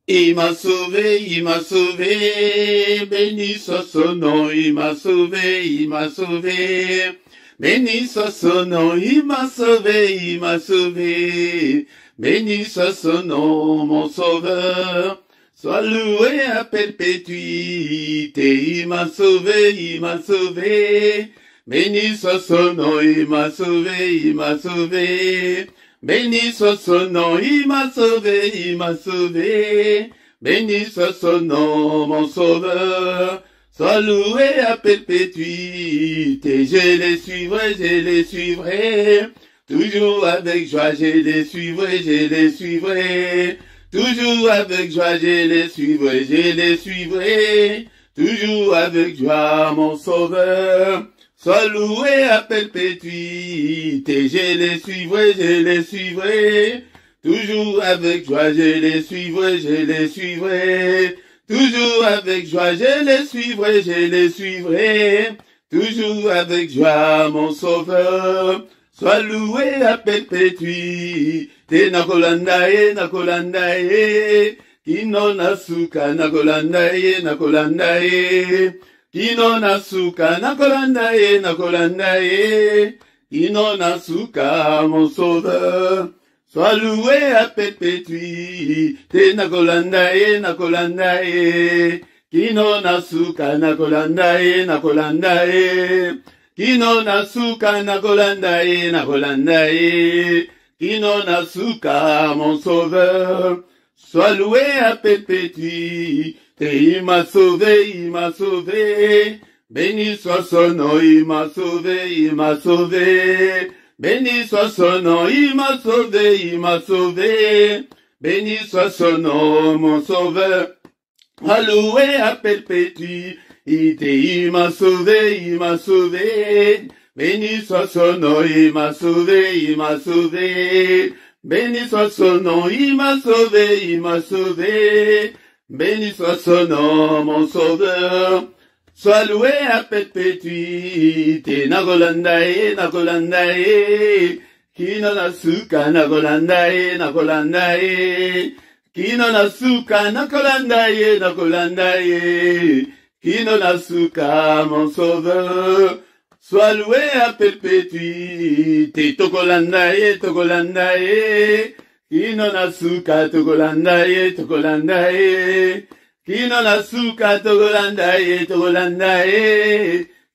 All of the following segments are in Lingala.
il m'a sauvé, béni soit son nom, il m'a sauvé, il m'a sauvé. Béni soit son nom, il m'a sauvé, il m'a sauvé. Béni soit son nom, mon sauveur. Sois loué à perpétuité, il m'a sauvé, il m'a sauvé. Béni soit son nom, il m'a sauvé, il m'a sauvé. Béni soit son nom, il m'a sauvé, il m'a sauvé. Béni soit son nom, mon sauveur. Sois loué à perpétuité, je les suivrai. Toujours avec joie, je les suivrai. Toujours avec joie, je les suivrai. Toujours avec joie, mon sauveur. Sois loué à perpétuité, je les suivrai. Toujours avec joie, je les suivrai. Toujours avec joie, je les suivrai. Toujours avec joie, mon sauveur. Sois loué à perpétuité. Nakolandae, Kino nasuka, nakolandae. Kino nasuka, nakolandae. Kino nasuka, mon sauveur. Sois loué à perpétuité, nakolandae. Kino nasuka, nakolandae. Kino nasuka, nakolandae. Kino nasuka, mon sauveur. Sois loué à perpétuité, il m'a sauvé. Béni soit son nom, il m'a sauvé. Béni soit son nom, il m'a sauvé. Béni soit son nom, mon sauveur. Alloué à perpétuité, il m'a sauvé. Béni soit son nom, il m'a sauvé. Béni soit son nom, il m'a sauvé. Béni soit son nom, mon sauveur. Sois loué à perpétuité, nakolandae. Kino nasuka, nakolandae. Kino nasuka, nakolandae. Kino nasuka, mon sauveur. Sois loué à perpétuité, tokolandae. Kino nasuka, tokolandae. Kino nasuka, tokolandae.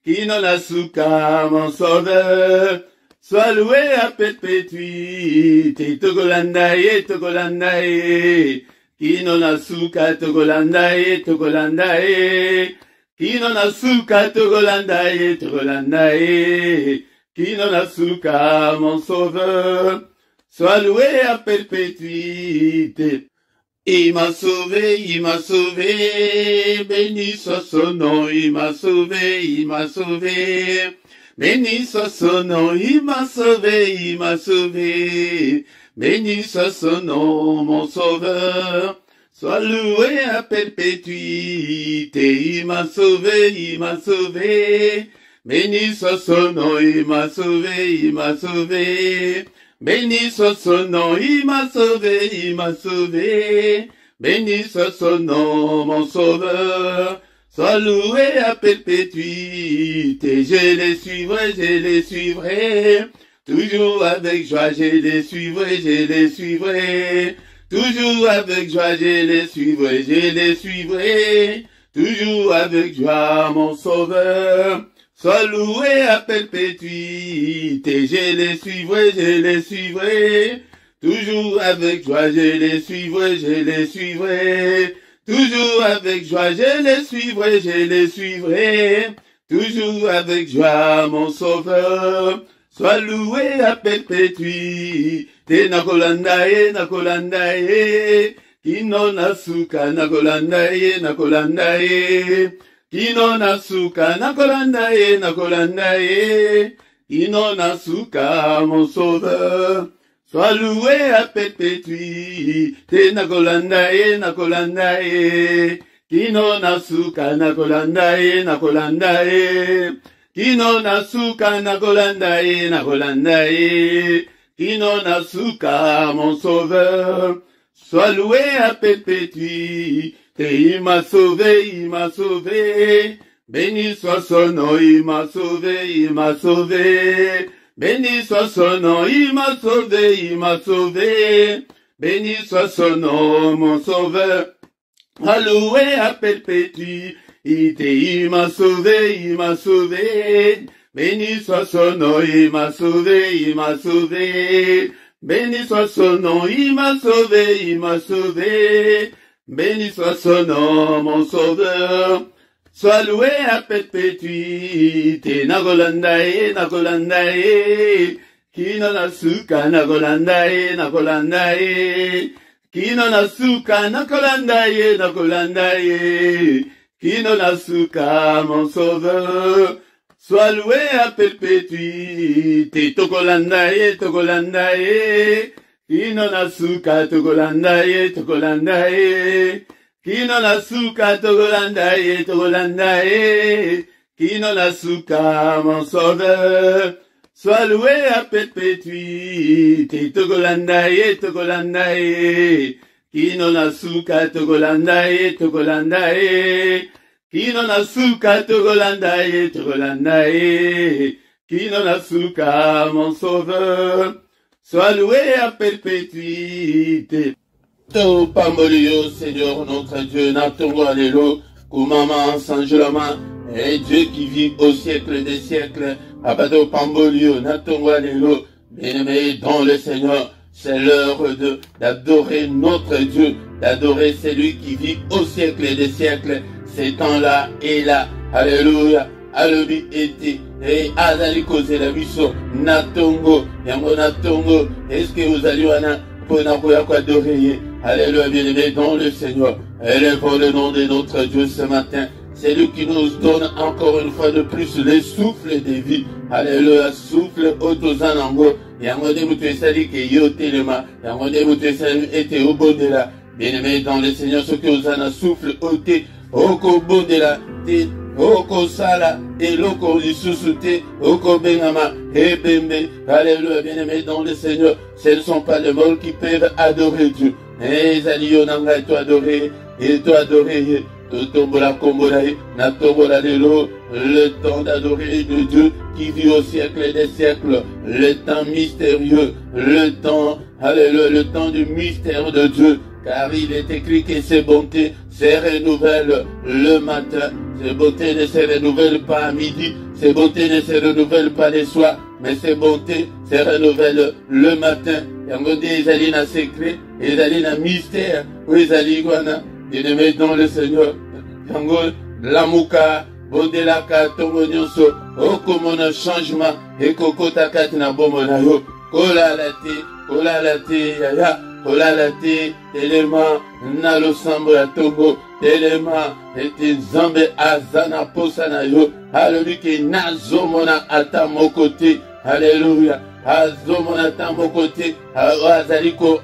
Kino nasuka, mon sauveur. Sois loué à perpétuité, tokolandae. Kino nasuka, tokolandae. Kino nasuka, tokolandae. Kino nasuka, mon sauveur. Sois loué à perpétuité. Il m'a sauvé, béni soit son nom, il m'a sauvé. Béni soit son nom, il m'a sauvé. Béni soit son nom, mon sauveur. Sois loué à perpétuité, il m'a sauvé. Béni soit son nom, il m'a sauvé. Béni soit son nom, il m'a sauvé. Béni soit son nom, mon sauveur. Sois loué à perpétuité, je les suivrai. Toujours avec joie, je les suivrai. Toujours avec joie, je les suivrai. Toujours avec joie, mon sauveur. Sois loué à perpétuité, je les suivrai. Toujours avec joie, je les suivrai. Toujours avec joie, je les suivrai. Toujours avec joie, mon sauveur. Sois loué à perpétuité, nakolandae. Kino nasuka, nakolandae. Kino nasuka, nakolandae. Kino nasuka, mon sauveur. Sois loué à perpétuité, nakolandae. Kino nasuka, nakolandae. Kino nasuka, nakolandae. Kino nasuka, mon sauveur. Sois loué à perpétuité. Il m'a sauvé, il m'a sauvé. Béni soit son nom, il m'a sauvé, il m'a sauvé. Béni soit son nom, il m'a sauvé, il m'a sauvé. Béni soit son nom, mon sauveur. Alloué à perpétuité. Il m'a sauvé, il m'a sauvé. Béni soit son nom, il m'a sauvé, il m'a sauvé. Béni soit son nom, il m'a sauvé, il m'a sauvé. Béni soit son nom, mon sauveur. Sois loué à perpétuité. Nagolandae, nagolandae. Kino nasuka, nagolandae, nagolandae. Kino nasuka, nagolandae, nagolandae. Kino nasuka, mon sauveur. Sois loué à perpétuité. Togolandae, togolandae. Kino nasuka, togolandae, togolandae. Kino nasuka, togolandae, togolandae. Kino nasuka, mon sauveur. Sois loué à perpétuité. Togolandae, togolandae. Kino nasuka, togolandae, togolandae. Kino nasuka, togolandae, togolandae. Kino nasuka, mon sauveur. Sois loué à perpétuité. Te pambolio, Seigneur notre Dieu, natongo allélo, kumama sanjulama, et Dieu qui vit au siècle des siècles, abato pambolio, natongo allélo, bien-aimé dans le Seigneur, c'est l'heure d'adorer notre Dieu, d'adorer celui qui vit au siècle des siècles, ces temps-là et là, alléluia. Alobi ete, et azali koze la biso, natongo, yango natongo, est-ce que vous allez wana, pour n'avoir quoi adorer, alléluia, bien-aimé dans le Seigneur, élevons le nom de notre Dieu ce matin, c'est lui qui nous donne encore une fois de plus le souffle de vie, alléluia, souffle otozanango, yango de mutu esali ke yo telema, yango de mutu esali ete obondela, bien-aimé dans le Seigneur, ce que vous en a souffle ote, oko bondela, te, oko sala, et loko lisusu oko bengama, et bembe, alléluia, bien-aimé dans le Seigneur, ce ne sont pas les morts qui peuvent adorer Dieu. Et Zalio nanga, et toi adorer, Totombola kombolae, natombola lelo, le temps d'adorer de Dieu qui vit au siècle des siècles, le temps mystérieux, le temps, alléluia, le temps du mystère de Dieu, car il est écrit que ses bontés se renouvellent le matin, ses bontés ne se renouvellent pas à midi, ses bontés ne se renouvellent pas le soir, mais ses bontés se renouvellent le matin. Yango de ezali na secret, ezali na mystère, ou ezali wana, bien-aimé dans le Seigneur. Yango lamuka, bondelaka, tongo nyonso, okomona changement, ekokota kati na bomo na yo, kolala te, yaya, kolala te, telema, na losambo ya tongo, telema, ete nzambe azana posa na yo, alléluia, ke nazomona ata moko te, alléluia, azomona ata moko te, azali ko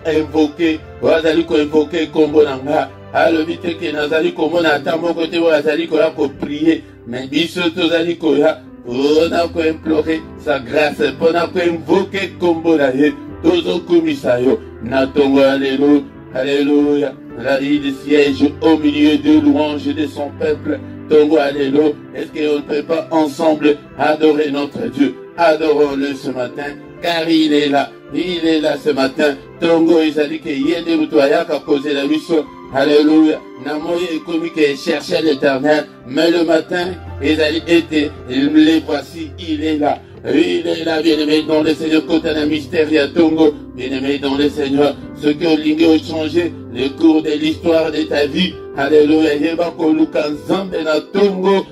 invoke kombo na nga, alléluia, ke nazali komona ata moko te, azali ko ya ko prier, mais biso tozali ko ya, pona ko implorer sa grâce, pona ko invoke kombo na ye, tozo kumisa yo, na tongo alléluia, alléluia, la vie siège au milieu de louanges de son peuple, tongo alléluia, est-ce qu'on ne peut pas ensemble adorer notre Dieu? Adorons-le ce matin, car il est là ce matin, tongo ezali ke yende mutoyaka causer la mission, alléluia, namoye ekomi ke chercher l'Éternel, mais le matin, ezali été, les voici, il est là, bien-aimé dans le Seigneur, côté d'un mystère, ya tongo, bien-aimé dans le Seigneur, ce que Olingue a changé, le cours de l'histoire de ta vie, alléluia, yebako luka nzambe na tongo,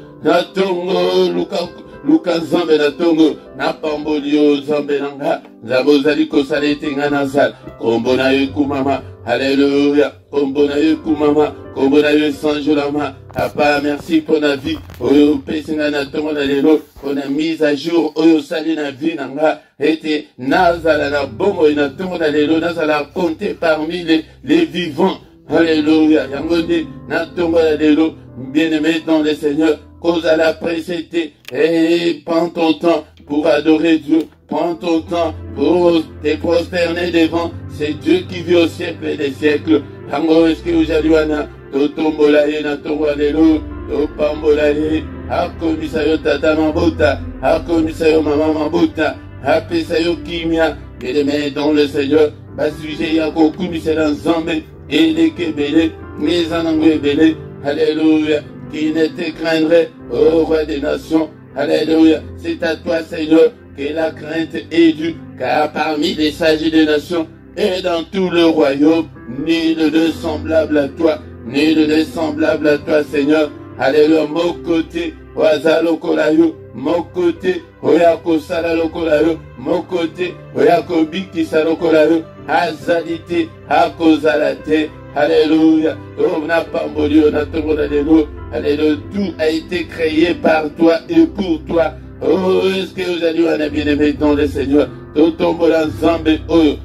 luka nzambe na tongo, na pambolio nzambe nanga, nzambo zali kosala ete nga nazala, kombo na yo kumama, alléluia, kombo na yo kumama, kombo na yo sanjolama, papa, merci pour la vie, oyo pesi nga na tongo na lelo, pour la mise à jour, oyo sali na vie nanga, ete nazala na bongo na tongo na lelo, nazala compter parmi les vivants, alléluia, yangonde, na tongo na lelo, bien-aimé dans le Seigneur, cause à la précédé, et prends ton temps, pour adorer Dieu. Prends ton temps pour te prosterner devant. C'est Dieu qui vit au siècle des siècles. Tango eske ujaliwana, totombola ye na tongo alelo, topambola ye, akomisa yo tata mabuta, akomisa yo mama mabuta, apesa yo kimia, bien-aimé dans le Seigneur, basuje ya kokumisa na nzambe, eleke bele, mezanango ebele, alléluia, qui ne te craindrait, ô roi des nations, alléluia, c'est à toi Seigneur, que la crainte est due, car parmi les sages des nations, et dans tout le royaume, nul ne semblable à toi, nul ne semblable à toi, Seigneur. Alléluia, mon côté, Wazalo Kolayo, mon côté, Oyako Salalo Kolayo, mon côté, Oyako Biki Salo Kolayo, Azalite, Akozalate, Alléluia, on n'a pas mouru, on a tout alléluia, alléluia, tout a été créé par toi et pour toi. Oh, est-ce que vous allez en bien-aimé dans le Seigneur, tout tombe dans Zambé, oh,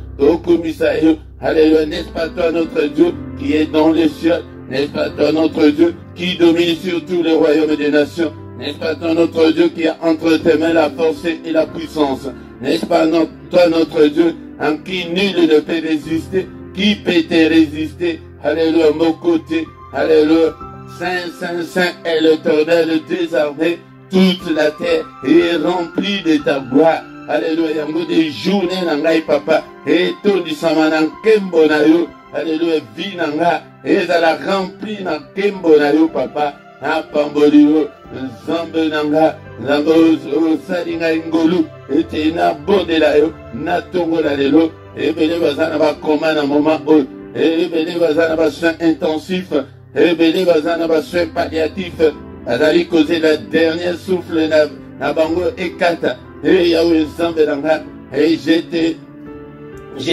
alléluia, n'est-ce pas toi notre Dieu qui est dans les cieux, n'est-ce pas toi notre Dieu qui domine sur tous les royaumes des nations, n'est-ce pas toi notre Dieu qui a entre tes mains la force et la puissance, n'est-ce pas toi notre Dieu en qui nul ne peut résister, qui peut te résister, alléluia, mon côté, alléluia, Saint, Saint, Saint est l'Éternel des armées, toute la terre est remplie de ta gloire. Alléluia, yango de journée nangai papa, et tout du samanan kembo na yo, alléluia, vie nanga, et ça la rempli na kembo na yo papa, na pamboli yo, zambe nanga, zambo salinga ngolu, et te na bonde la yo, na tongo la lelo, et bele bazana ba koma na moment o, et bele bazana ba soin intensif, et bele bazana ba soin palliatif, azali causer la dernière souffle na bango ekata. Et Yahweh Zambelanga, et je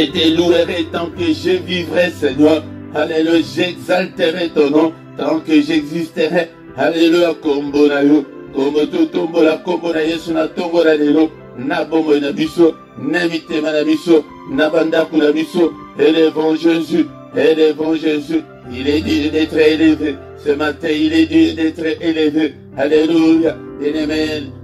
te louerai tant que je vivrai, Seigneur. Alléluia, j'exalterai ton nom tant que j'existerai. Alléluia, Kombonayo, Komoto Tombola, Kombona Yesu na Tongola Lelo, na Bomo na Biso, na Mitema na Biso, na Bandaku na Biso, élevons Jésus, élevons Jésus. Il est dit d'être élevé. Ce matin, il est dit d'être élevé. Alléluia.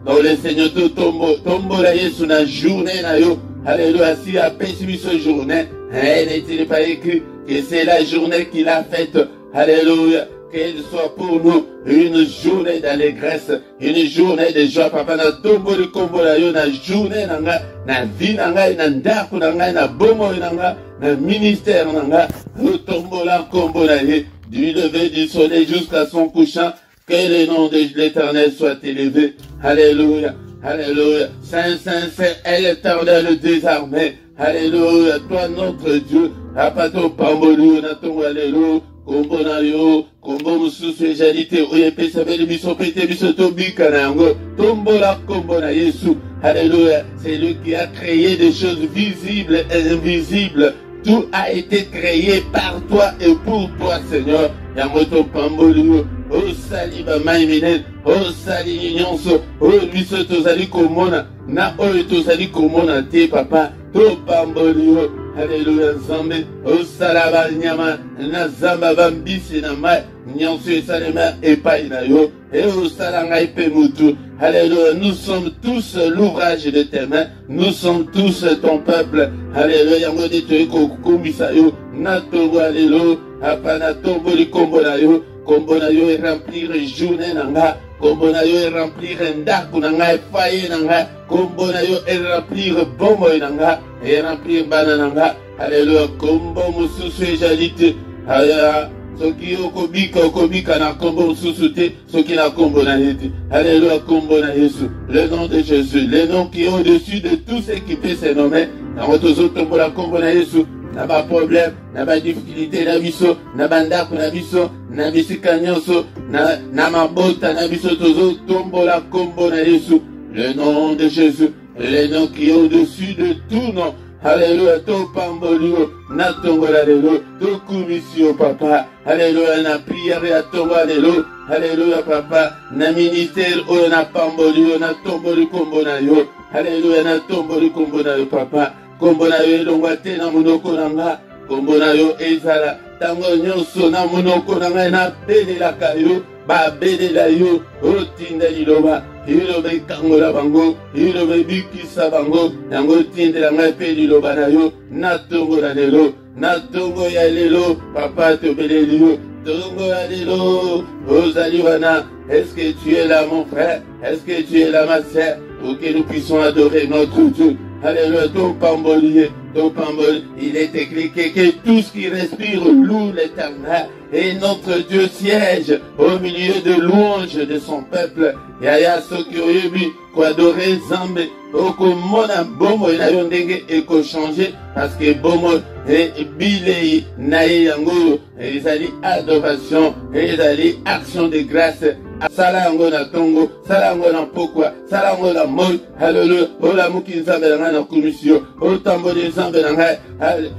Dans le Seigneur, tout tombo la Yesu na journée na yo. Alléluia. Si a pessimé ce journée, n'est-il pas écrit que c'est la journée qu'il a faite. Alléluia. Qu'elle soit pour nous une journée d'allégresse, une journée de joie. Papa, na tombo de kombo la yo, na journée nanga, na vie nanga, na ndaku nanga, na bomo nanga, na ministère nanga, nous tombo la kombo la ye, du lever du soleil jusqu'à son couchant, que le nom de l'Éternel soit élevé. Alléluia, alléluia. Saint, Saint, Saint est l'Éternel des armées. Alléluia, toi notre Dieu, apato pambolu, na tombo alléluia. Kombo na yo, kombo mususu ejalite, oye pesa beli biso pete biso tobika na yango, tombo la kombo na Yesu, alléluia, c'est lui qui a créé des choses visibles et invisibles, tout a été créé par toi et pour toi Seigneur, yango to pamboli yo, o sali ba maiminen, o sali nyonso, o biso tozali komona, na oyo tozali komona te papa, to pamboli yo, alléluia, Nzambe, osalaba nyama, na zamba bambisi na mai, nyonso esalema epai na yo, et osalanga epe mutu. Alléluia, nous sommes tous l'ouvrage de tes mains, nous sommes tous ton peuple. Alléluia, yango de te kokumisa yo, na tongo alléluia, apana tombo li kombo na yo e remplir journée nanga, kombo na yo e remplir ndaku nanga, e faye nanga, kombo na yo e remplir bombo nanga, et remplir banananga. Alléluia, kombo mususu ejalite. Alléluia, soki okobika na kombo mususu te, soki na kombo na yete. Alléluia, kombo na Yesu, le nom de Jésus, le nom qui est au-dessus de tout ce qui peut se nommer. Na motozo tombo la kombo na Yesu, na ba problème, na ba difficulté na biso, na bandaku na biso, na bisika nyonso, na mabota na biso tozo tombo la kombo na Yesu, le nom de Jésus, le nom qui est au-dessus de tout nom. Alléluia, to pambolio, na tongo la lelo, to kumisio papa. Alléluia, na prière ya tongo la lelo. Alléluia papa, na ministère o na pambolio, na tomboli kombo na yo. Alléluia, na tomboli kombo na yo papa. Kombo na yo elongwa te na monoko nanga. Kombo na yo ezala tango nyonso na monoko nanga na pelelaka yo. babelela yo otinda liloba liloba ekangola bango liloba ebikisa bango yango tindela ngai mpe liloba na yo na ntongo na lelo na ntongo ya lelo papa tobeleli yo ntongo ya lelo ozali wana. Est-ce que tu es là mon frère? Est-ce que tu es là ma sœur? Pour que nous puissions adorer notre Dieu. Alléluia, ton pambolier, ton pambol. Il est écrit que tout ce qui respire loue l'Éternel. Et notre Dieu siège au milieu de louanges de son peuple. Yaya Sokiyoyebi, quoi adorer Zambé. Oko mona bomo na yondenge eko changer parce que bomo et bilei nae yango ezali adoration ezali action de grâce. Sala yango na tongo, sala yango na pokwa, sala yango na moi. Hallelujah. Ola muki nzambe na ngai na commission. Otamboli nzambe na ngai.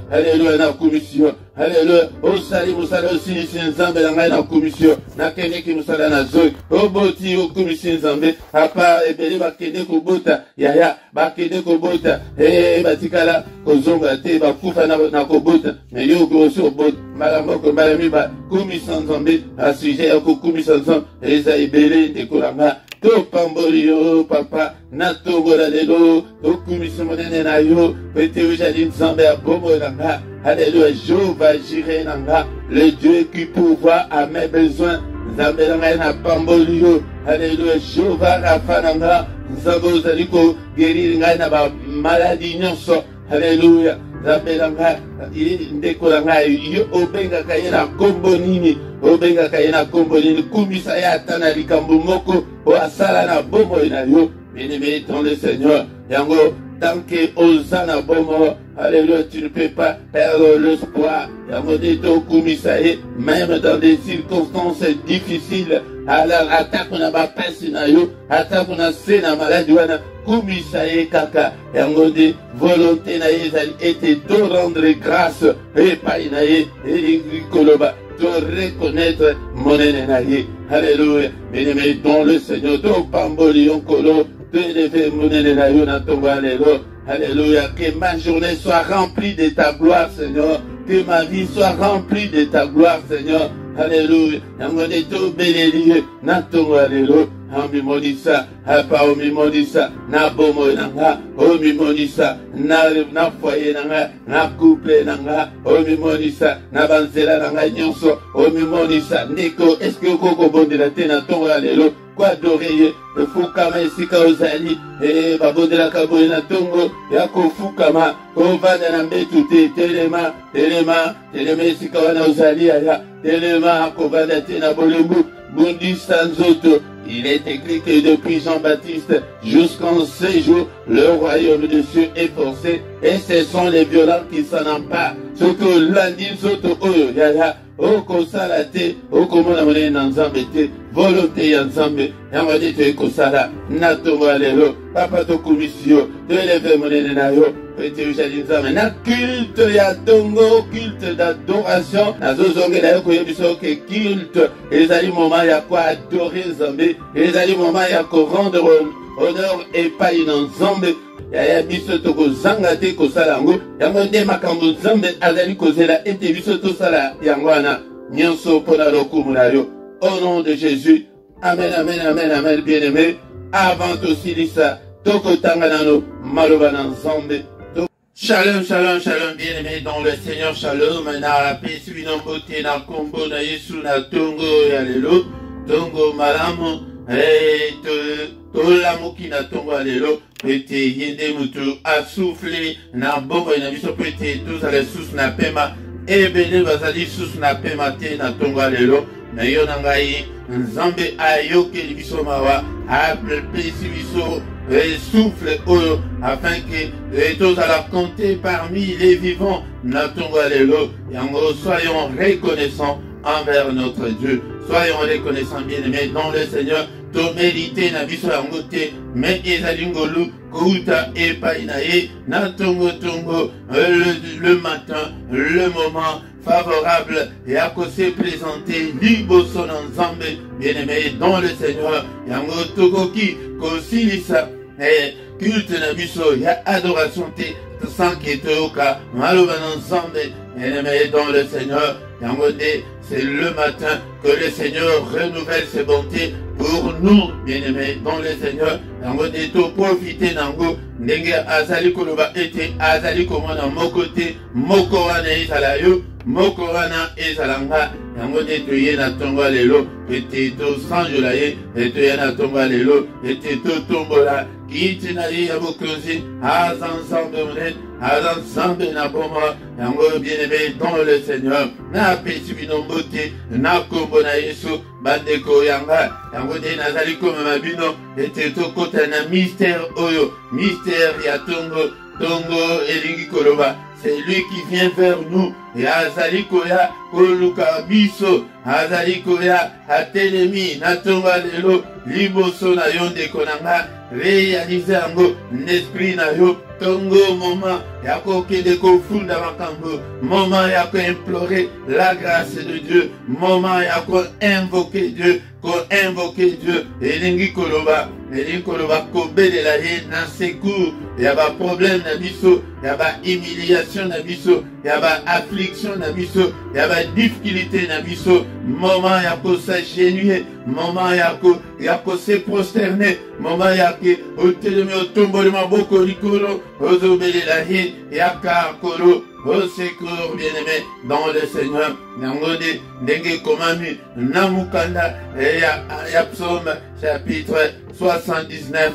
Hallelujah na commission. Hallelujah. Osali musala osilisi nzambe na ngai na commission. Nakendeki musala na zoi. Oboti o commission nzambe. Apa ebele bakende kobota. Yaya bakende kobota. Batikala kozonga te bakufa na kobota. Mais yo gosi obota. Malamoko malamiba commission nzambe. A sujet ya commission nzambe. Eza ebele dekolanga. To pamboli yo papa na tongola lelo to commission monene na yo pete ujali nzambe ya bomo nanga. Alléluia, Jéhovah Jireh nanga, le Dieu qui pourvoit à mes besoins. Nzambe nanga na pamboli yo. Alléluia, Jéhovah Rapha nanga, nzambe ozali ko guérir ngai na ba maladie nyonso. Alléluia. Nzambe nanga ndekola ngai yo obengaka ye na kombo nini obengaka ye na kombo nini kumisa ye ata na likambo moko o asala na bomoi na yo. Bien-aimé dans le Seigneur yango tant que osana bomo. Alléluia, tu ne peux pas perdre l'espoir. Yango de to kumisa ye même dans des circonstances difficiles. Alors attaque na ba pesi na yo attaque na se na maladie wana kumisa ye kaka yango de volonté na ye ezali ete to rendre grâce epai na ye koloba to reconnaître monene na ye. Alléluia, bien-aimé dans le Seigneur to pamboli yonkolo to élever monene na yo na tongo alelo. Alléluia, que ma journée soit remplie de ta gloire Seigneur, que ma vie soit remplie de ta gloire Seigneur. Alléluia, yango de to beleli na tongo alelo. Omimonisa, apa omimonisa, na bomo nanga, omimonisa, na foyer nanga, na couple nanga, omimonisa, na banzela nanga nyonso, omimonisa, ndeko, est-ce que koko bondela te na tongo alelo, kwa adorer, fukama esika ozali, babondela kaboye na tongo, ya kofukama, kovanda na mbetu te, telema, esika wana ozali aya, telema, kovanda te na bolembu, bundisa nzoto. Il est écrit que depuis Jean-Baptiste jusqu'en ces jours, le royaume de Dieu est forcé et ce sont les violents qui s'en emparent. Ce que lundi soto oyo yaya okosala te okomona monene na nzambe te volonté ya nzambe yango de te ekosala na tongo alelo papa tokumisi yo toeleve monene na yo pete ujali nzambe na culte ya tongo culte d'adoration nazozongela yo koyebisa ke culte ezali moment ya koadore nzambe ezali moment ya korendre honneur epai na nzambe yaya biso tokozanga te kosala yango yango nde makambo nzambe azali kozela ete biso tosala yango wana nyonso mpona lokumu na yo. Au nom de Jésus, amen, amen, amen, amen, bien-aimé. Avant tosilisa tokotanga nano maloba na nzambe. Shalom, shalom, shalom, bien-aimé dans le Seigneur, shalom, na pesi bino mbote na kombo na Yesu na tongo ya lelo, tongo malamu, tolamuki na tongo ya lelo, pete yende mutu asouffle na bombo na biso pete tozala sus na pema, ebele bazali sus na pema te na tongo ya lelo, na yo na ngai nzambe ayokeli biso mawa, apesi biso souffle oyo afin que tozala compter parmi les vivants na tongo ya lelo. Yango soyons reconnaissants envers notre Dieu. Soyons reconnaissants bien-aimés dans le Seigneur. To mérité na biso yango te, mais ezali ngolu kouta epai na ye na tongo tongo le matin, le moment favorable et à se présenter liboso na nzambe bien-aimé dans le Seigneur. Yango tokoki kosilisa culte na biso ya adoration te sans qu'il te oka, maloban ensemble, bien-aimé dans le Seigneur, c'est le matin que le Seigneur renouvelle ses bontés pour nous, bien-aimés dans le Seigneur. Yangode to profiter nango, ndenge azali koloba ete azali komona mokote, moko wana ezala yo, moko wana ezalanga. Yangode to ye na tongo lelo, ete to sanjola ye, ete ye na tongo lelo, ete to tombola, kiti na ye ya bokozi, ensemble mounet, ensemble na boma, yango bien-aimé dans le Seigneur, na peti binombote, na kombo na Yesu, bandeko yanga, yango de nazali comme mabino, ete to kota na mystère oyo, mystère ya tongo, tongo elingi koloba, c'est lui qui vient vers nous, et azali koya, koluka biso, azali koya, atelemi, na tongo lelo, liboso na yonde konanga, réaliser yango, l'esprit na yo, tongo moment, yako kende ko funda makambo, moment yako implorer la grâce de Dieu, moment yako invoquer Dieu, elingi koloba kobelela ye na secours, yaba problème na biso, yaba humiliation na biso, yaba affliction na biso, yaba difficulté na biso, moment yako s'agenouiller, moment yako se prosterner, moment yako otelemi otomboli maboko likolo, ozobelela ye yaka kolo, au secours, bien-aimé, dans le Seigneur. Nangode, Ndenge Komami, Namukanda, et ya Psaume, chapitre 79,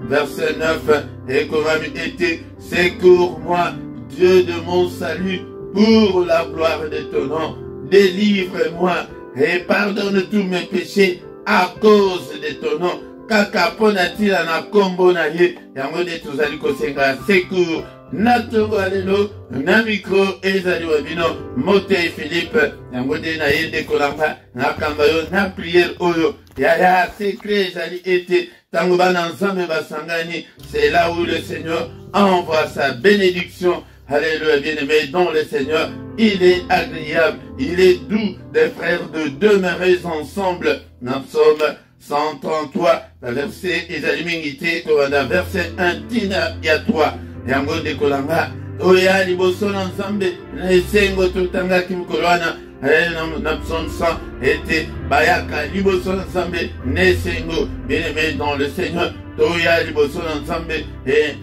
verset 9, et Komami était, secours-moi, Dieu de mon salut, pour la gloire de ton nom, délivre-moi, et pardonne tous mes péchés, à cause de ton nom. Kaka ponatila na kombo na ye, yangode tuzali kosenga secours, natongo alelo, na micro ezali wabino, Motei Philippe, yangode na yende kolanga, na kambayo, na prière oyo, yaya secret ezali ete, tango bana nzambe basangani, c'est là où le Seigneur envoie sa bénédiction. Alléluia, bien-aimé dans le Seigneur, il est agréable, il est doux des frères de demeurer ensemble. Dans Psaume 133, verset Ezalimingite, verset 1, Tina Yatwa, Yango de Kolanga, Oya Liboson ensemble, Nesengo Tutanga Kimkolwana, na Psaume 100, était Bayaka Liboson ensemble, Nesengo, bien-aimé dans le Seigneur, Oya Liboson ensemble, et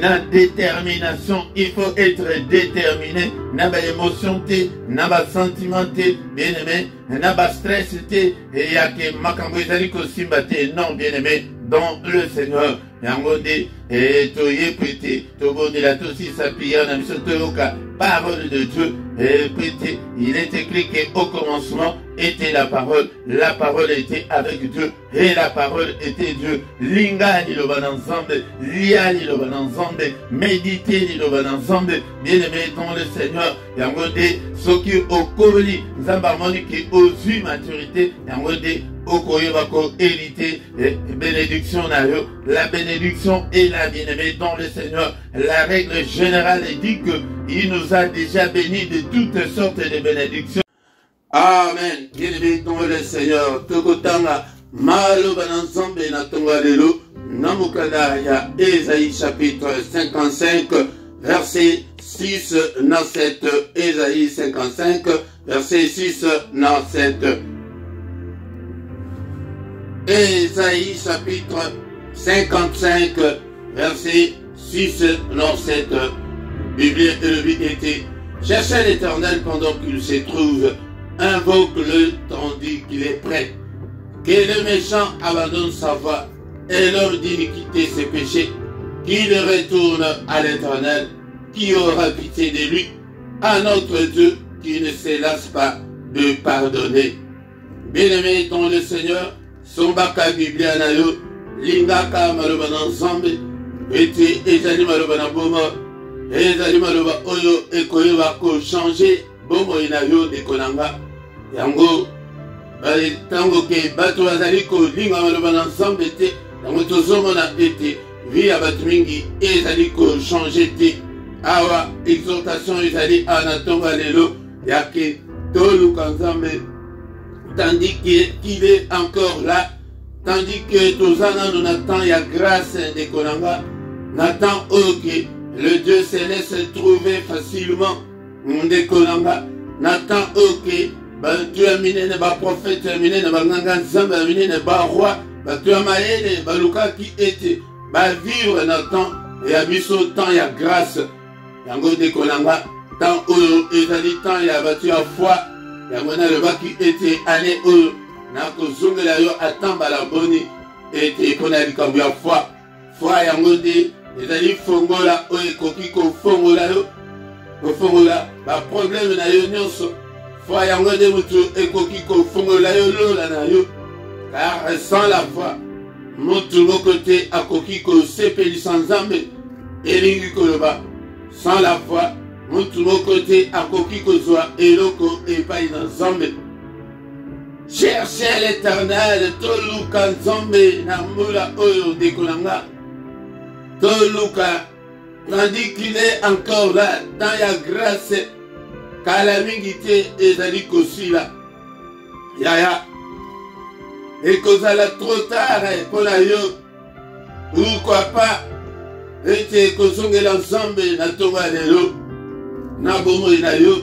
la détermination, il faut être déterminé. N'a pas émotion, n'a pas sentiment, bien aimé, n'a pas stress, et il y a que Makambo Isaliko Simbate, non, bien aimé, dans le Seigneur. Yangode, et Toye Pété, Tobonde la Tossi Sapia, Namisotoyoka, parole de Dieu, et Pété, il est écrit qu'au commencement était la parole était avec Dieu, et la parole était Dieu. Linga, il le va ensemble, Lia, il le va ensemble, méditer, il le va ensemble, bien aimé dans le Seigneur. Yangode, ce qui au Koli, Zambarmoni qui aux maturité, Yangode, Okoyobako hérité, bénédiction nayo, la bénédiction est la bien-aimée dans le Seigneur. La règle générale dit que il nous a déjà bénis de toutes sortes de bénédictions. Amen. Bien-aimé dans le Seigneur. Tokotanga, malo banensemble na tongalelo, namukada ya Ésaïe chapitre 55, verset 6, 7, Ésaïe 55, verset 6, 7. Ésaïe chapitre 55, verset 6, 7. Bible élevée était, cherchez l'Éternel pendant qu'il se trouve, invoque-le tandis qu'il est prêt. Que le méchant abandonne sa voie et l'homme d'iniquité ses péchés, qu'il retourne à l'Éternel, qui aura pitié de lui, à notre Dieu qui ne se lasse pas de pardonner. Bien-aimé dans le Seigneur, Sombaka Biblia nayo, Lingaka Maroba ensemble, ete ezali Maroba na boma, ezali Maroba oyo ekoyeba ko changer bomo inayo de konanga. Yango, tango ke bato azali ko linga Maroba ensemble te, yango tozomona ete via bato mingi ezali ko changer te. Awa exhortation ezali anatonga lelo yake toluka nzambe. Tandis qu'il est encore là, tandis que Tozana nous attend, il y a grâce de Konanga, Nathan ok, le Dieu se laisse trouver facilement. Ndekolanga, Nathan ok, tu as miné ne ba prophète, tu as miné ne ba nganga nzamba, tu as miné ne ba roi, tu as maïle, baluka qui était, vivre Nathan, et à biso temps il y a grâce. Yango Ndekolanga, tant et ezali temps il y a battu à foi, yango na le ba qui était année na kozongela yo atamba la boni ete pona likambo ya foi yango nde ezali fongola oyo ekoki kofongola yo kofongola baproblème na yo nyonso foi yango nde moto ekoki kofongola yo lola na yo car sans la foi moto moko te akoki kosepelisa nzambe elingi koloba sans la foi moto moko te akoki kozwa eloko epai na nzambe. Cherchez l'Éternel, toluka nzambe na mbula oyo Ndekolanga. Toluka, tandis qu'il est encore là, dans la grâce, calamité ezali kosila. Yaya, et kozala trop tard pour la yo, pourquoi pas, ete kozongela nzambe na tonga lelo, na bomoi na yo,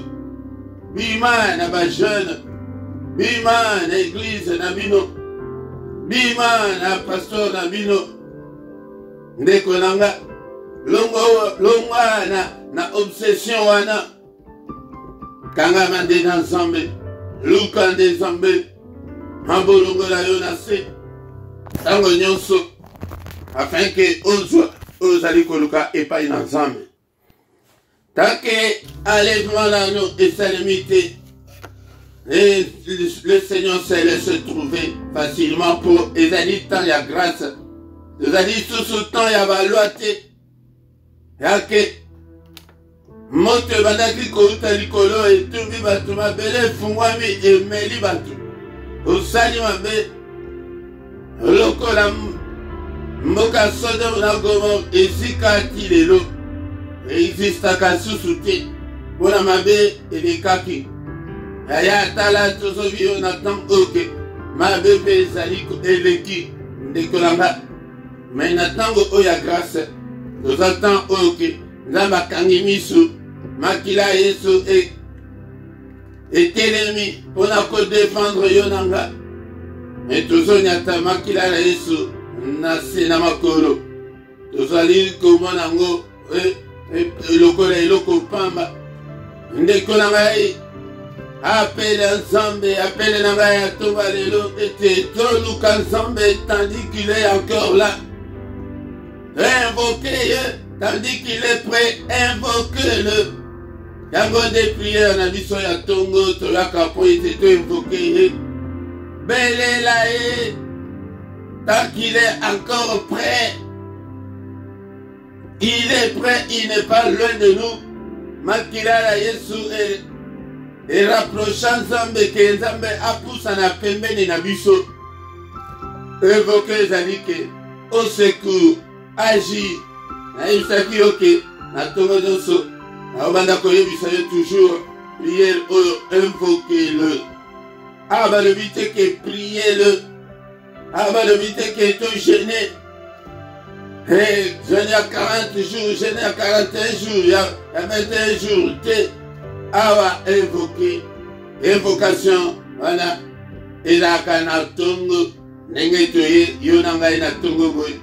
bima na ba jeune. Bima na église na bino, bima na pasteur na bino, Ndekolanga, longwa na obsession wana, kangama nde na nzambe, luka nde nzambe, hambolongola yo na se, tango nyonso, afin que ozali koluka epai na nzambe. Tanke enlèvement na no esalemite, et le Seigneur se laisse trouver facilement pour ezali temps ya grâce. Ezali sous temps ya baluate. Yake moto bandaki kouta likolo etumbi batu mabele fungwami emeli batu. Osali mabe lokola mboka Sodome na Gomorrhe ezika ti lelo. Existaka susu te. Pona mabe elekaki. Aya tala tozobi yo Nathan ok ma bébé ezali eleki Ndekolanga mais Nathan oyo ya grâce tozatan ok nzambe akangi miso makila Yesu etelemi mpona kodefendre yo nanga mais tozonyata makila na Yesu na se na makolo tozali komona yango lokola eloko pamba Ndekolanga appelle Nzambe, appelle Nangaya Toba Lelo, et toluka Nzambe, tandis qu'il est encore là. Invoquez-le, tandis qu'il est prêt, invoquez-le. Yango des prières, na biso ya tongo, tolaka po ete to invoquez-le. Belela tant qu'il est encore prêt. Il est prêt, il n'est pas loin de nous. Makila la Yesu et rapprochant Nzambe que Nzambe apusa na pembeni na biso. Évoquez Zalike au secours, agir. Na isaki oke na tongo nyonso. Na obanda koyebisa yo toujours prière oyo invoquez-le. Aba le bite que priez-le. Aba le bite que to gêné. Hey, jeûne à 40 jours, jeûne à 41 jours, il y a 21 jours, awa invoquer, invocation, voilà, et la kanatongo, n'engetoye, yonanga na tongo boy.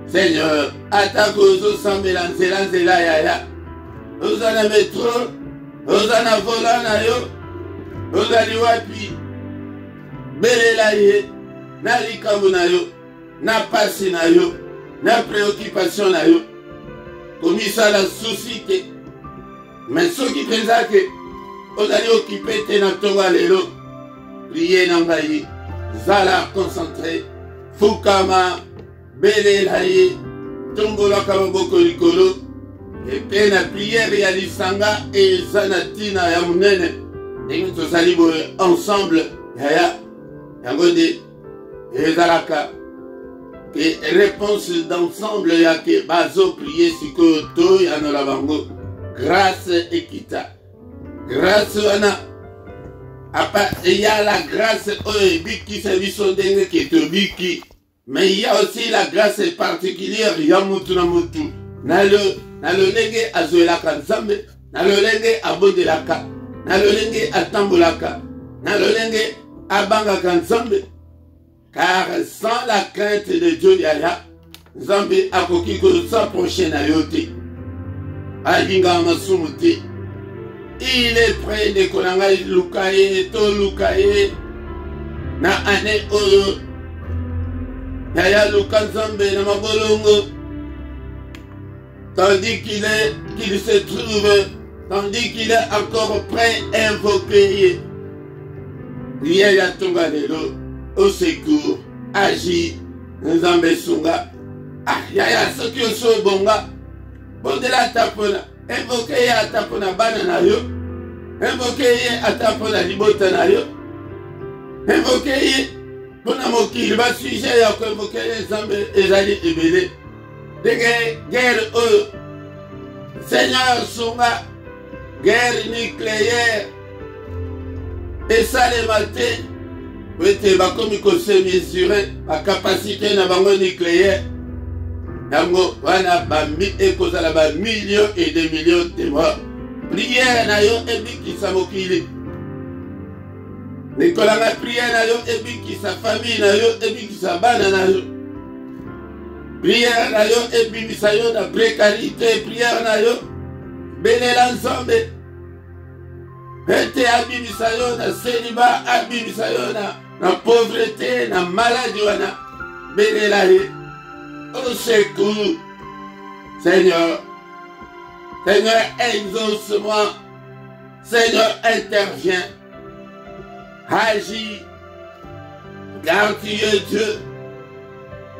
Seigneur, attaque aux sambela nzela yaya, ozana métro, ozana volant na yo, ozali wapi, belela ye, na likambo na yo, na pasi na yo, na préoccupation na yo, komisa la souci te. Mais ceux qui pensent que vous allez occuper tes natonga lelo, priez nangayi, zala concentré, fukama, bele laye, tombola kaboko likolo, et puis la prière réalisanga et zanatina ya munene, et nous allons ensemble, yaya, yangode, et zalaka, et réponse d'ensemble yake, bazo prier sikoto yanolabango. Grâce équita. Grâce wana. Il y a la grâce biki service dengue qui est biki. Mais il y a aussi la grâce particulière. Yamutu na mutu. na lolenge azoelaka nzambe, na lolenge abodelaka, na lolenge atambolaka, na lolenge abangaka nzambe. Car sans la crainte de Dieu yaya, nzambe akoki ko s'approcher na yo te, alinga masumu te. Il est prêt de konanga lukaye to lukaye na ane oyo yaya luka nzambe na mabolongo, tandis qu'il se trouve, tandis qu'il est encore prêt à invoquer yaya tonga lelo au secours, agit nzambe sunga. Ah yaya soki oso bonga bondela tapona, invoquer ya tapona bana na yo, invoquer ye atapona libota na yo, invoquer ye pona mokili ba sujet ya ko invoquer ye nzambe ezali ebele. Dege guerre oyo Seigneur sunga, guerre nucléaire esalema te wete bakomi kose mesurer ba capacité na bango nucléaire. Yango wana ekozala ba millions et des millions de morts. Prière na yo ebikisa mokili. Nikolanga prière na yo ebikisa famille na yo, ebikisa bana na yo. Prière na yo ebimisa yo na précarité, prière na yo belela nzambe. Ete abimisa yo na célibat, abimisa yo na pauvreté, na maladie wana belela ye. Au secours, Seigneur, Seigneur, exauce-moi, Seigneur, interviens, agis, car tu es Dieu,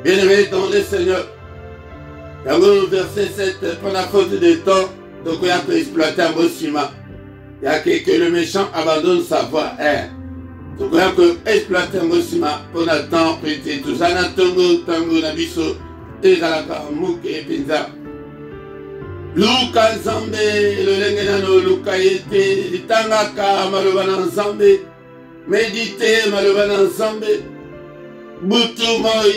bien-aimé dans le Seigneur. Dans le verset 7, pour la faute de temps, donc il y a pu exploiter un beau ciment. Il y a que le méchant abandonne sa voie. Donc il y a pu exploiter un beau ciment pour le temps, petit, tout ça, na tongo, tango, na biso. Ezalaka muke epinza luka nzambe lolenge nano luka yete litangaka maloba na nzambe, medite maloba na nzambe, butu moi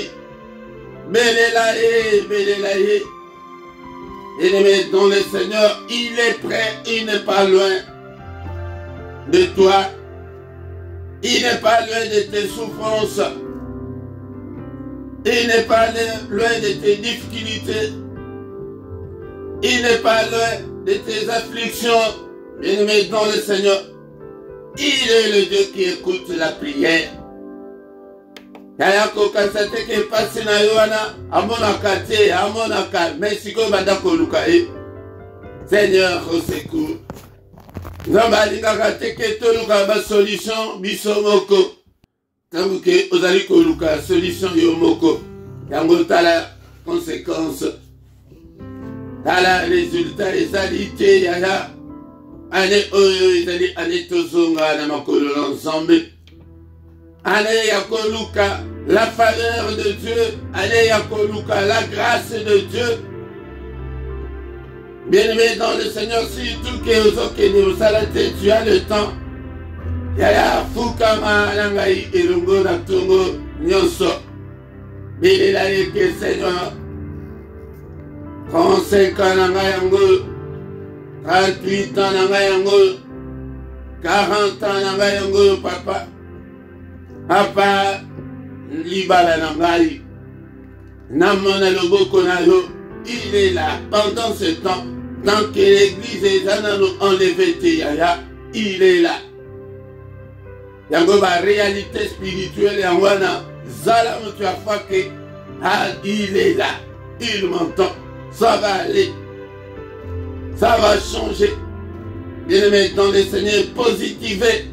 belela ye. Bien-aimé dans le Seigneur, il est prêt, il n'est pas loin de toi, il n'est pas loin de tes souffrances. Il n'est pas loin de tes difficultés. Il n'est pas loin de tes afflictions. Bien-aimé dans le Seigneur, il est le Dieu qui écoute la prière. Yayako kasate ke pasi na yoana amonaka te, amonaka, mais siko bandako lukae. Seigneur au secours. Nzamba lingaka te ke toluka ba solution biso moko. Tant que vous allez koluka solution yomoko, yango tala conséquence, tala résultat ezalité yaya, ane oyo ezali ane tozonga na makolo l'ensemble, ane yakoluka la faveur de Dieu, ane yakoluka la grâce de Dieu. Bien-aimé dans le Seigneur, surtout que vous avez tu as le temps. Yaya fukama nangai irungo na tungo nyonso. Bilela yeke Seigneur. 35 ans nangai yango, 38 ans nangai yango, 40 ans nangai yango papa. Papa libala nangai. Namona loboko na yo, il est là pendant ce temps. Tant que l'église est enlevé yaya, il est là. Yango ba réalité spirituelle yangwana zala tu as fait que il est là, il m'entend, ça va aller, ça va changer. Bien-aimé dans le Seigneur, positiver,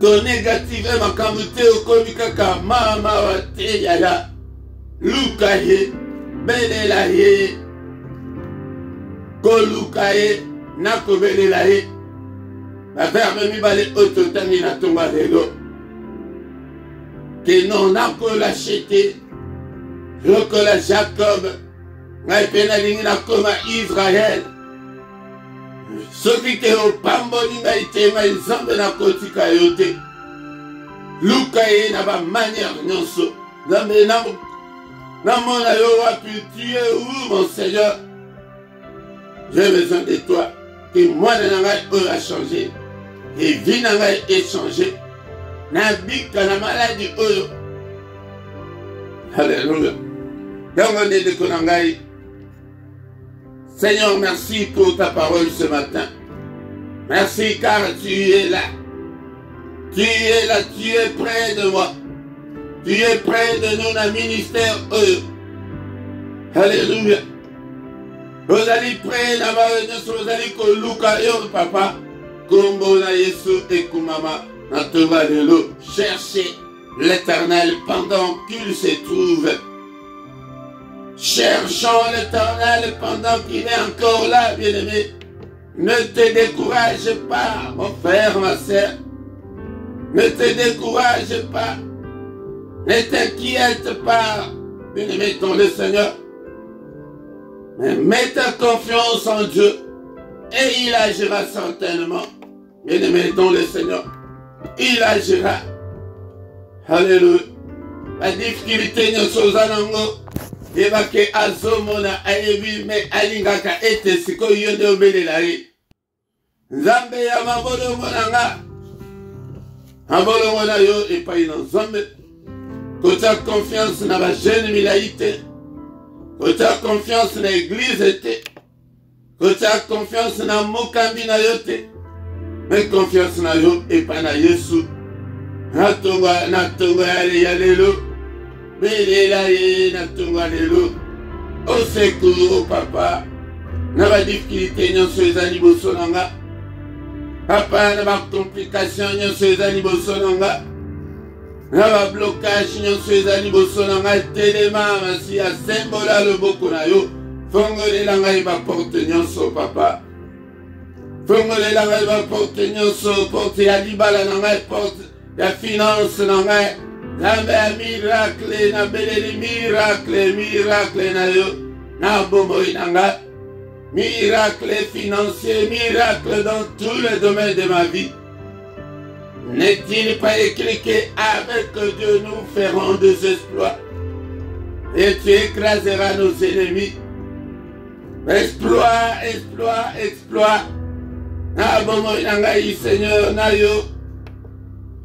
que négativer ma kamute au komikaka mama wate yaya, lukaye, belelaye, kolukaye, nakobelelaye. La verbe mi bale autotani na tonga lelo. Que non ako l'acheté. Lokola Jacob. Ngai pena lingi na koma Israël. Soki ke o pamboli ngai te ngai nzambe na kotika yote. Luka ye na ba manière nyonso. Nzambe na Namona yo wapi, tu es où mon Seigneur? J'ai besoin de toi. Que moi nangai a changé. Et vie nangai est changé. Nabika na maladie oyo. Alléluia. Donc on est de Konangai. Seigneur, merci pour ta parole ce matin. Merci car tu es là. Tu es là, tu es près de moi. Tu es près de nous dans le ministère. Alléluia. Vous allez près d'avoir vous allez que Luka yo papa. Kombo na Yesu et Kumama. Cherchez l'Éternel pendant qu'il se trouve. Cherchons l'Éternel pendant qu'il est encore là, bien-aimé. Ne te décourage pas, mon frère, ma sœur. Ne te décourage pas. Ne t'inquiète pas, bien-aimé, dans le Seigneur. Mais mets ta confiance en Dieu et il agira certainement. Bien-aimé, dans le Seigneur. Il agira. Alléluia. La difficulté ne s'ozanango. Eva ke azomona ayebi me alingaka ete siko yonde omelelari. Nzambe ya mabolo monanga. Mabolo mona yo epai na Nzambe. Kota confiance na ba jeune milaïte. Kota confiance na église te. Kota confiance na mokambi na yo te. Mais confiance na yo epai na Yesu. Natonga ya lelo. Belela ye natonga lelo. Au secours papa. Na ba difficulté nyonso ezali liboso nanga. Papa na ba complication nyonso ezali liboso nanga. Na ba blocage nyonso ezali liboso nanga. Telema masi ya sembola loboko na yo. Fongolela ngai ba porte nyonso papa. Fongolela ngai ba porte nyonso. Porte ya libala na ngai porte. La finance na ngai. Na miracle, na beleli miracle na yo. Na bomoi na ngai. Miracle financier, miracle dans tous les domaines de ma vie. N'est-il pas écrit qu'avec Dieu nous ferons des exploits et tu écraseras nos ennemis. Exploit, exploit, exploit. Na bomoi na ngai Seigneur na yo.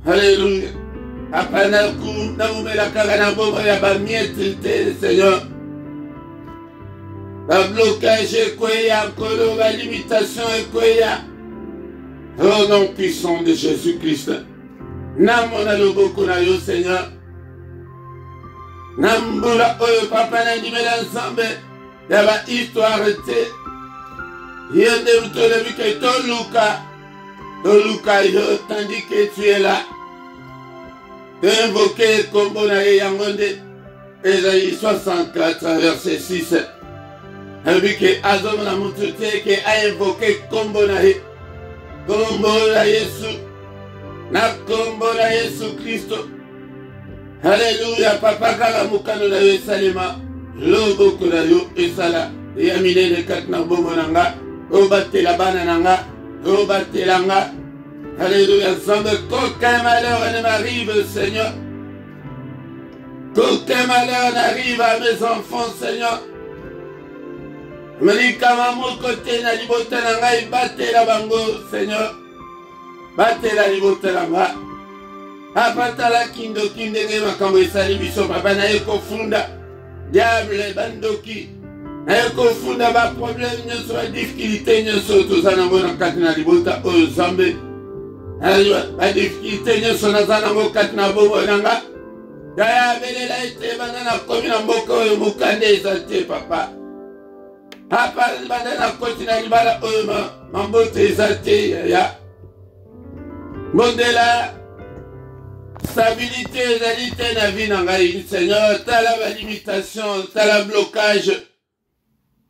Alléluia. Après na umela kaka na bomoi ya ba miette Seigneur. La blocage est quoi, la limitation est quoi. Au nom puissant de Jésus-Christ. Namona loboko na yo Seigneur. Nambula oyo papa na ndimela nzambe. Yaba histoire te. Yende utole bike toluka. Toluka yo tandis que tu es là. Invoquer kombo na ye yangonde. Esaïe 64 verset 6. Que Azom na mutute que a invoqué kombo na ye. Kombo na Yesu. Na kombo na Yesu Christo. Alléluia. Papa kala mukano na yo salima. Loboko na yo esala. Yamine de kat na bomo nanga. Obate la bana nanga. Obate langa. Alléluia. Sans qu'aucun malheur ne m'arrive, Seigneur. Qu'aucun malheur n'arrive à mes enfants, Seigneur. Melikama mokote na libota na ngai batela bango Seigneur. Batela libota na nga. Apatala kindo kindenge makambo esali biso papa na yeko funda. Diable bandoki. Na yeko funda ba problème nyonso ba difficulté nyonso tozana ngo na kati na libota oyo Nzambe. Ba difficulté nyonso nazana ngo kati na bobo na nga. Daya belela ete bana na komi na mboka oyo mokande ezate papa. Papa, na kotina libala oyoma mambote ezate ya modela stabilité ezalité na vie na ngai Seigneur. Tala ba limitation, tala blocage,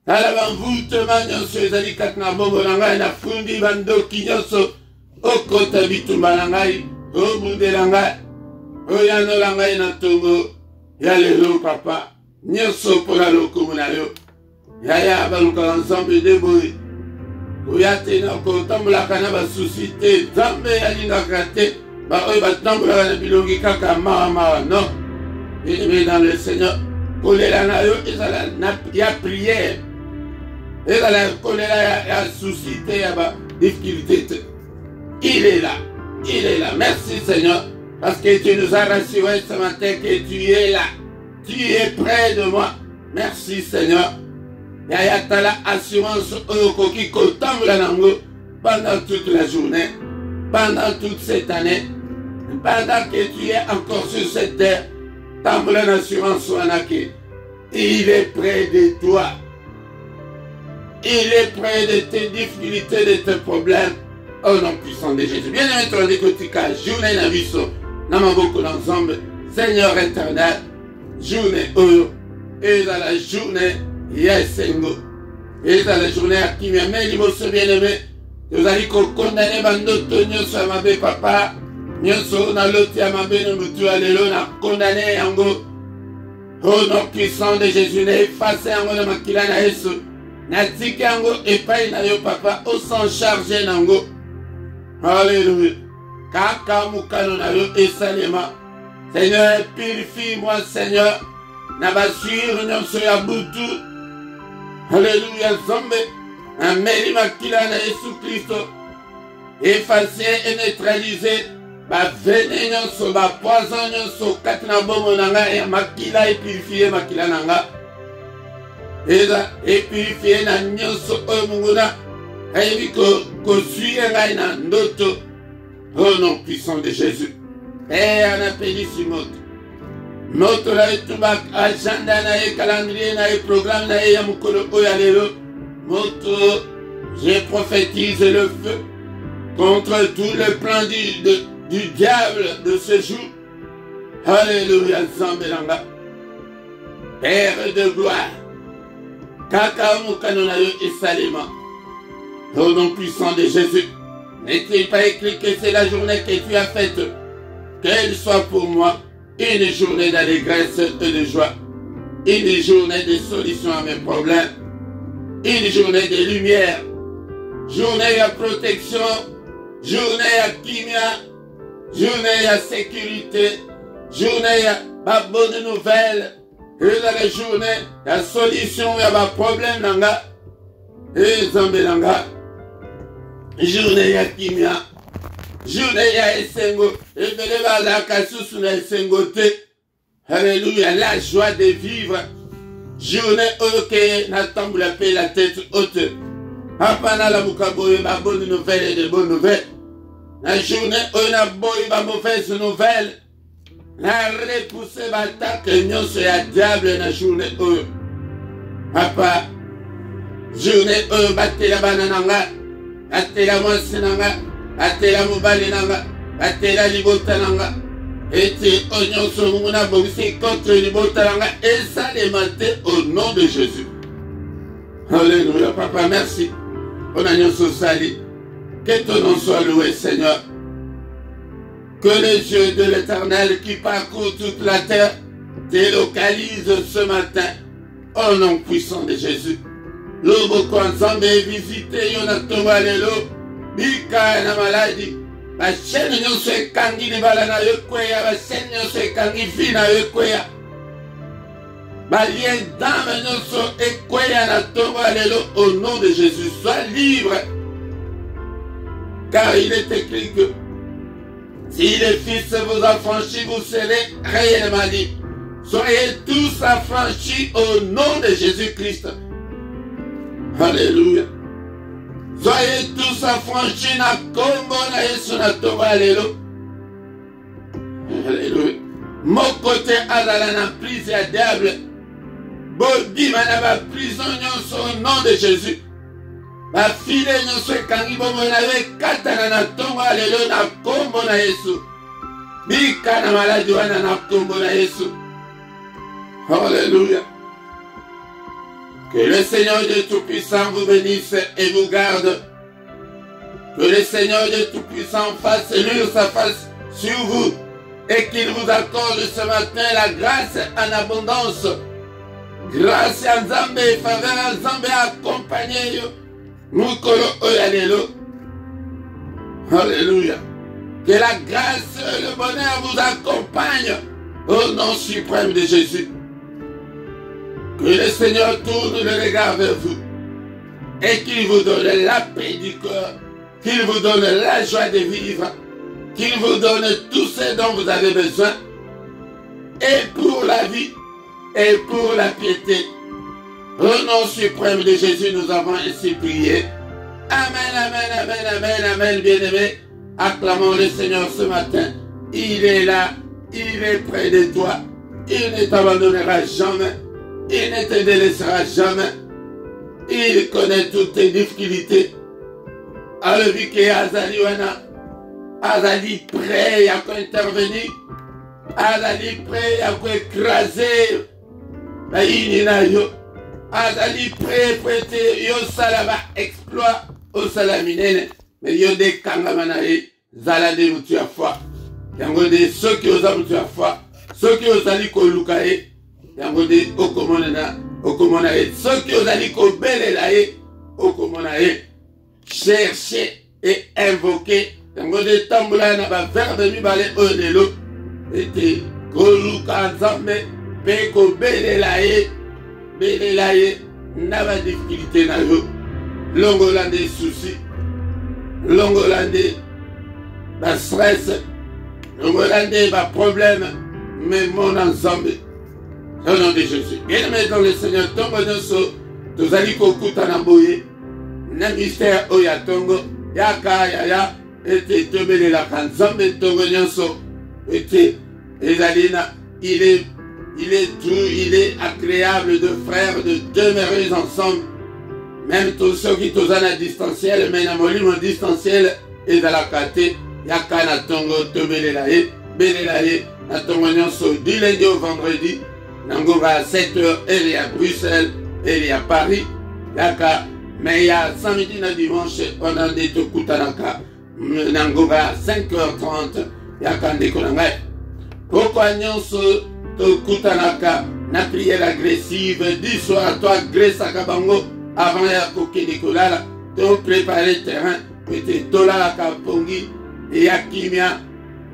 tala ba envoûtement nyonso ezali kati na bongo na ngai na fundi bandoki nyonso okota bitumba na ngai obundela ngai oyanola ngai na tongo ya lelo papa nyonso mpona lokumu na yo. Yaya baluka ensemble de boy. Uyate na ko tambula kana ba suscité Nzambe alingaka te. Ba oyo ba tambula na bilongi kaka mama non. Bien-aimé dans le Seigneur. kolela na yo ezala ya prière. Ezala kolela ya souci te ya ba difficulté te. Il est là. Il est là. Merci Seigneur. Parce que tu nous as rassuré ce matin que tu es là. Tu es près de moi. Merci Seigneur. Yaya tala assurance oyokoki kotambola nango pendant toute la journée, pendant toute cette année, pendant que tu es encore sur cette terre, tambola l'assurance wanake. Il est près de toi. Il est près de tes difficultés, de tes problèmes. Au nom puissant de Jésus. Bien aimé, tu as dit que tu as journée na biso. Namaboko l'ensemble. Seigneur éternel. Journée oyo. Et dans la journée, yesengo. Et dans la journée à qui m'a mis l'imoso bien aimé. Nous allons condamner bandoto nyonso ya mabe papa. Nyonso na loti ya mabe no mutu alelo na condamner yango. Au nom puissant de Jésus. Na effacer yango na makila na Yesu. Na tiki yango epai na yo papa. O s'en charger nango. Alléluia. Kaka mukano na yo esalema. Seigneur, purifie-moi, Seigneur. Nabasur nyonso ya butu. Alléluia, Zombe. Ameli makila na Yesu Christo. Effacer et neutraliser. Ba vene nyonso, ba poison nyonso. Katina bomo nanga ya makila et purifier makila nanga. Et purifier na nyonso munguna. Ayebi ko suye ngai na ndoto. Au nom puissant de Jésus. Père na pelisi moto. Moto la etuba agenda na e calendrier na e programme na e ya mukolo oya lelo. Moto, je prophétise le feu contre tout le plan du diable de ce jour. Alléluia, Zambelanga. Père de gloire. Kaka mukano na yo esalema. Au nom puissant de Jésus. N'est-il pas écrit que c'est la journée que tu as faite? Qu'elle soit pour moi une journée d'allégresse et de joie. Une journée de solution à mes problèmes. Une journée de lumière. Journée à protection. Journée à kimia. Journée à sécurité. Journée à bonne nouvelle. Et dans la journée, la solution à ma problème nanga. Et Zambelanga. Journée ya kimia. Journée ya esengo. Et beleva la kasusu na esengo te. Alléluia, la joie de vivre. Journée oke na tambour la paix la tête haute. Apana la mukaboye ma bonne nouvelle et de bonnes nouvelles. La journée où na boye ma mauvaise nouvelle. La repousser batak nyonso ya diable na journée où. Papa. Journée où batela banananga. Batela mwasi nanga. Batela mobali nanga. Batela libota nanga. Ete onyonso munguna bongisi contre libota nanga. Et ça les maté au nom de Jésus. Alléluia, papa, merci. On a nyonso sali. Que ton nom soit loué, Seigneur. Que les yeux de l'Éternel qui parcourent toute la terre délocalisent ce matin. Au nom puissant de Jésus. Loboko ensemble visiter Yonatonga lelo. Bika na maladie. La chaîne nyonso ekangi libala na yo kweya. La chaîne nyonso ekangi vi na yo kweya. Balien d'âme nyonso ekweya na tonga lelo. Au nom de Jésus, sois libre. Car il est écrit que si le Fils vous affranchit, vous serez réellement libres. Soyez tous affranchis au nom de Jésus-Christ. Alléluia. Soyez tous affranchis na kombo na Yesu na tonga lelo. Alléluia. Mon côté azala na prise ya diable. Bobima na ba prison nyonso au nom de Jésus. Ba file nyonso ekangi bomo na yo ekatana na tonga lelo na kombo na Yesu. Bika na maladi wana na kombo na Yesu. Alléluia. Que le Seigneur Dieu Tout-Puissant vous bénisse et vous garde. Que le Seigneur Dieu Tout-Puissant fasse luire sa face sur vous et qu'il vous accorde ce matin la grâce en abondance. Grâce à Nzambe et faveur à Nzambe accompagné. Mukolo oyalelo. Alléluia. Que la grâce et le bonheur vous accompagnent au nom suprême de Jésus. Que le Seigneur tourne le regard vers vous et qu'il vous donne la paix du cœur, qu'il vous donne la joie de vivre, qu'il vous donne tout ce dont vous avez besoin, et pour la vie, et pour la piété. Au nom suprême de Jésus, nous avons ainsi prié. Amen, amen, amen, amen, amen, bien-aimé. Acclamons le Seigneur ce matin. Il est là, il est près de toi. Il ne t'abandonnera jamais. Il ne te délaissera jamais. Il connaît toutes tes difficultés. Alors, vu que Azali wana, Azali prêt à intervenir, Azali prêt à écraser, Azali prêt prêter yo salaba exploit au salaminene, mais yo de kangamanae, zalade mutu a foi. Yango de ceux qui osent mutu a foi, ceux qui osent ali kolukae, yango de okomonae, ceux qui osent ali kobelelae, okomonae. Chercher et invoquer. Yango de tambula na ba verbe mi bale olelo. Ete koluka nzambe pe ko belelae na ba difficulté na yo. Longolande soucis, longolande ba stress, longolande ba problème, mais mon ensemble. Au nom de Jésus. Bien-aimé dans le Seigneur, tombe nyonso tozali kokuta na boye. Na mystère oyatongo yaka yaya ete tobelelaka nzambe tongo nyonso ete ezalina il est agréable de frères de demeurer ensemble, même tous ceux qui toza na distanciel mais na molimo distanciel ezalaka te yaka na tongo tobelela ye belela ye na tongo nyonso du lundi au vendredi na ngonga à 7h elle est à Bruxelles, elle est à Paris yaka. Mais il y a samedi et dimanche, on a des Tokutanaka, Nangoga, 5h30, Yakande Kolangay. Pourquoi nyonso Tokutanaka, na prière agressive, du soir, toi, Grèce à Kabango, avant ya Koke Nikolala, to préparer le terrain, peut-être Tola Kapongi et Yakimia,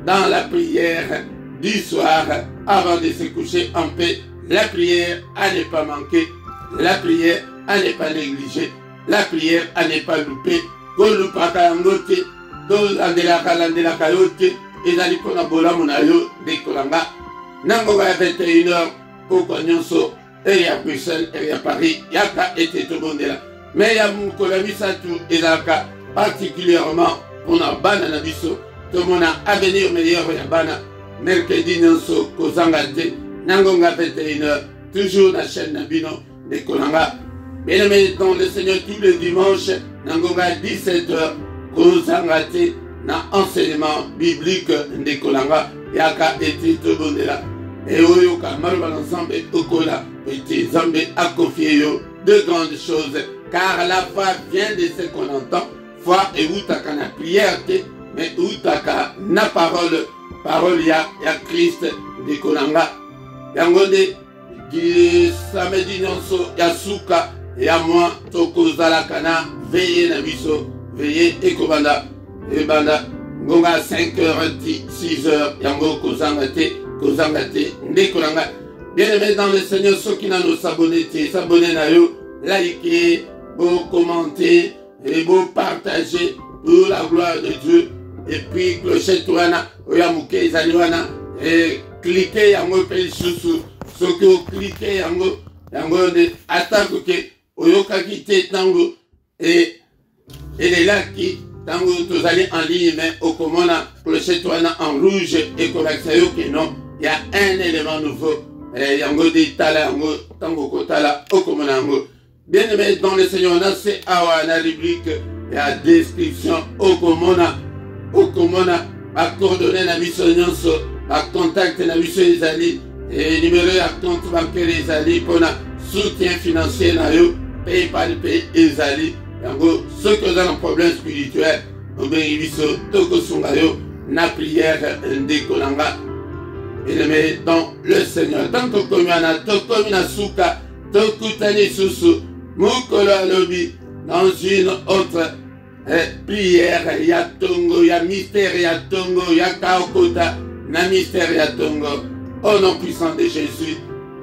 dans la prière du soir, avant de se coucher en paix. La prière à ne pas manquer, la prière à ne pas négliger. La prière à ne pas louper. Kolupaka yangote, landelaka yote, ezali pona bola munayo de kolanga. Nangoga 21h, poko nyonso, et à Bruxelles, et à Paris, yaka ete tobondela. Mais ya mukolami satu ezalaka particulièrement pour na bana na biso. Tout mon avenir meilleur ya bana. Mercredi nyonso kozanga te, nangonga 21h, toujours la chaîne Nabino de kolanga. Bien-aimé dans le Seigneur, tous les dimanches, Nangoga 17h, Kozangate, na enseignement biblique de Kolanga, Yaka eti Tobondela, et Oyoka, Maruba l'ensemble, Okola, et Zambé a confié de grandes choses, car la foi vient de ce qu'on entend, foi et Outaka na prière, mais Outaka na parole ya Christ de Kolanga, Yangonde, qui samedi nyonso, Yasuka, et à moi, Tokozala Kana, veillez na biso, veillez et Kobanda, et Banda, Gonga 5h, 6h, Yango Kozangate, Ndekolanga. Bien-aimés dans le Seigneur, ceux qui n'ont s'abonner, s'abonner na yo, liker, beau commenter, et beau partager pour la gloire de Dieu. Et puis, clochette wana, oyamuke izaliwana, et cliquez yango pe susu, ceux qui ont cliqué yango de attaque que oyokaki te tango et les là qui tango tous allez en ligne mais au commona clochette wana en rouge et kobaxayo que non il y a un élément nouveau et yango de tala yango tango kotala au commona yango. Bien aimé dans le Seigneur, on a c'est à la rubrique et à description au commona à coordonner la mission nyonso à contact la mission Isali et numéro à compte bancaire Isali pour la soutien financier na yo PayPal Pay Isali. Yango ceux qui ont un problème spirituel on bénit biso toko sungayo na prière de Kolanga. Et dans le Seigneur tant que komiana toko mina suka toko tani susu mukolo alobi dans une autre prière ya tongo ya mystère ya tongo ya kaokota na mystère ya tongo au nom puissant de Jésus.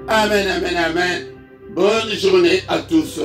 Amen, amen, amen. Bonne journée à tous.